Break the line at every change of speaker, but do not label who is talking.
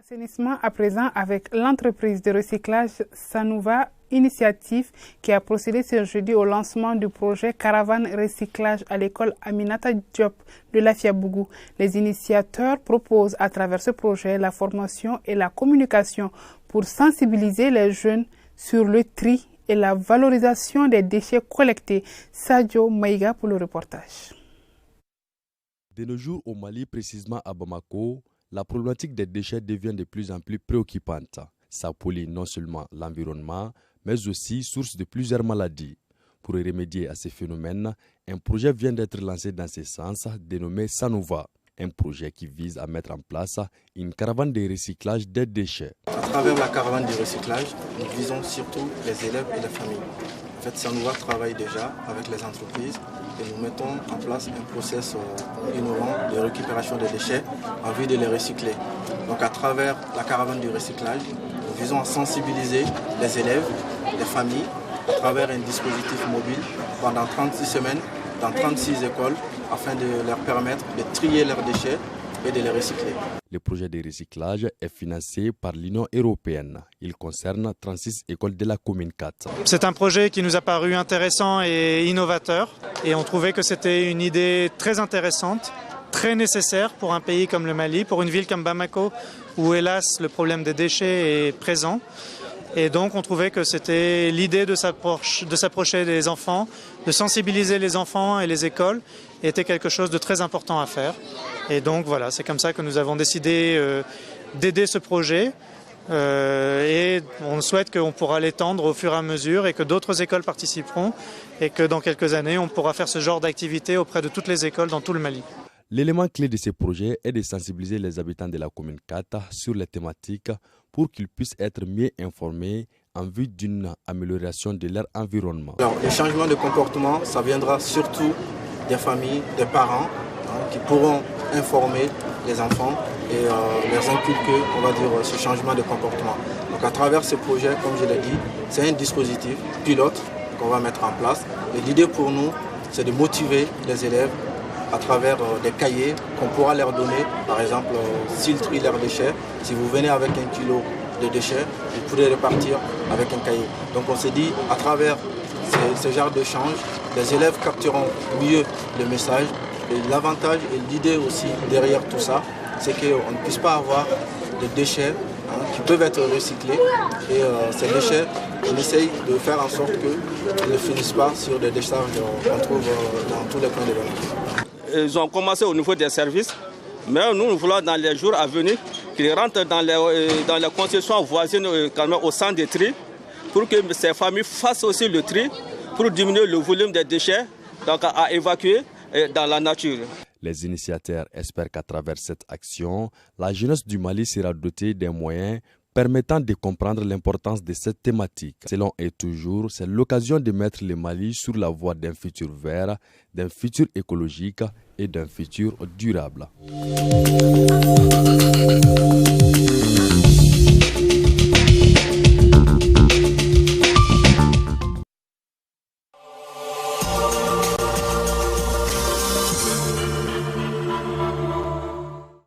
Assainissement à présent avec l'entreprise de recyclage Sanouva Initiative qui a procédé ce jeudi au lancement du projet Caravane Recyclage à l'école Aminata Diop de Lafiabougou. Les initiateurs proposent à travers ce projet la formation et la communication pour sensibiliser les jeunes sur le tri et la valorisation des déchets collectés. Sadio Maïga pour le reportage.
De nos jours au Mali, précisément à Bamako, la problématique des déchets devient de plus en plus préoccupante. Ça pollue non seulement l'environnement, mais aussi source de plusieurs maladies. Pour y remédier à ces phénomènes, un projet vient d'être lancé dans ce sens, dénommé Sanouva. Un projet qui vise à mettre en place une caravane de recyclage des déchets.
À travers la caravane de recyclage, nous visons surtout les élèves et les familles. En fait, Sanouva travaille déjà avec les entreprises et nous mettons en place un process innovant de récupération des déchets en vue de les recycler. Donc à travers la caravane du recyclage, nous visons à sensibiliser les élèves, les familles, à travers un dispositif mobile pendant 36 semaines dans 36 écoles afin de leur permettre de trier leurs déchets et de les recycler.
Le projet de recyclage est financé par l'Union européenne. Il concerne 36 écoles de la commune 4.
C'est un projet qui nous a paru intéressant et innovateur et on trouvait que c'était une idée très intéressante, très nécessaire pour un pays comme le Mali, pour une ville comme Bamako où hélas le problème des déchets est présent. Et donc on trouvait que c'était l'idée de s'approcher des enfants, de sensibiliser les enfants et les écoles était quelque chose de très important à faire. Et donc voilà, c'est comme ça que nous avons décidé d'aider ce projet et on souhaite qu'on pourra l'étendre au fur et à mesure et que d'autres écoles participeront et que dans quelques années on pourra faire ce genre d'activité auprès de toutes les écoles dans tout le Mali.
L'élément clé de ce projet est de sensibiliser les habitants de la commune 4 sur les thématiques pour qu'ils puissent être mieux informés en vue d'une amélioration de leur environnement.
Alors, les changements de comportement, ça viendra surtout des familles, des parents qui pourront informer les enfants et leur inculquer, on va dire, ce changement de comportement. Donc à travers ce projet, comme je l'ai dit, c'est un dispositif pilote qu'on va mettre en place. Et l'idée pour nous, c'est de motiver les élèves à travers des cahiers qu'on pourra leur donner. Par exemple, s'ils trient leurs déchets, si vous venez avec 1 kilo de déchets, vous pourrez repartir avec un cahier. Donc on s'est dit, à travers ce genre d'échange, les élèves capteront mieux le message. Et l'avantage et l'idée aussi derrière tout ça, c'est qu'on ne puisse pas avoir de déchets qui peuvent être recyclés. Et ces déchets, on essaye de faire en sorte qu'ils ne finissent pas sur des décharges qu'on trouve dans tous les coins de l'Europe.
Ils ont commencé au niveau des services, mais nous voulons dans les jours à venir qu'ils rentrent dans les concessions voisines au centre de tri pour que ces familles fassent aussi le tri pour diminuer le volume des déchets donc à évacuer dans la nature.
Les initiateurs espèrent qu'à travers cette action, la jeunesse du Mali sera dotée des moyens permettant de comprendre l'importance de cette thématique. Selon eux toujours, c'est l'occasion de mettre le Mali sur la voie d'un futur vert, d'un futur écologique et d'un futur durable.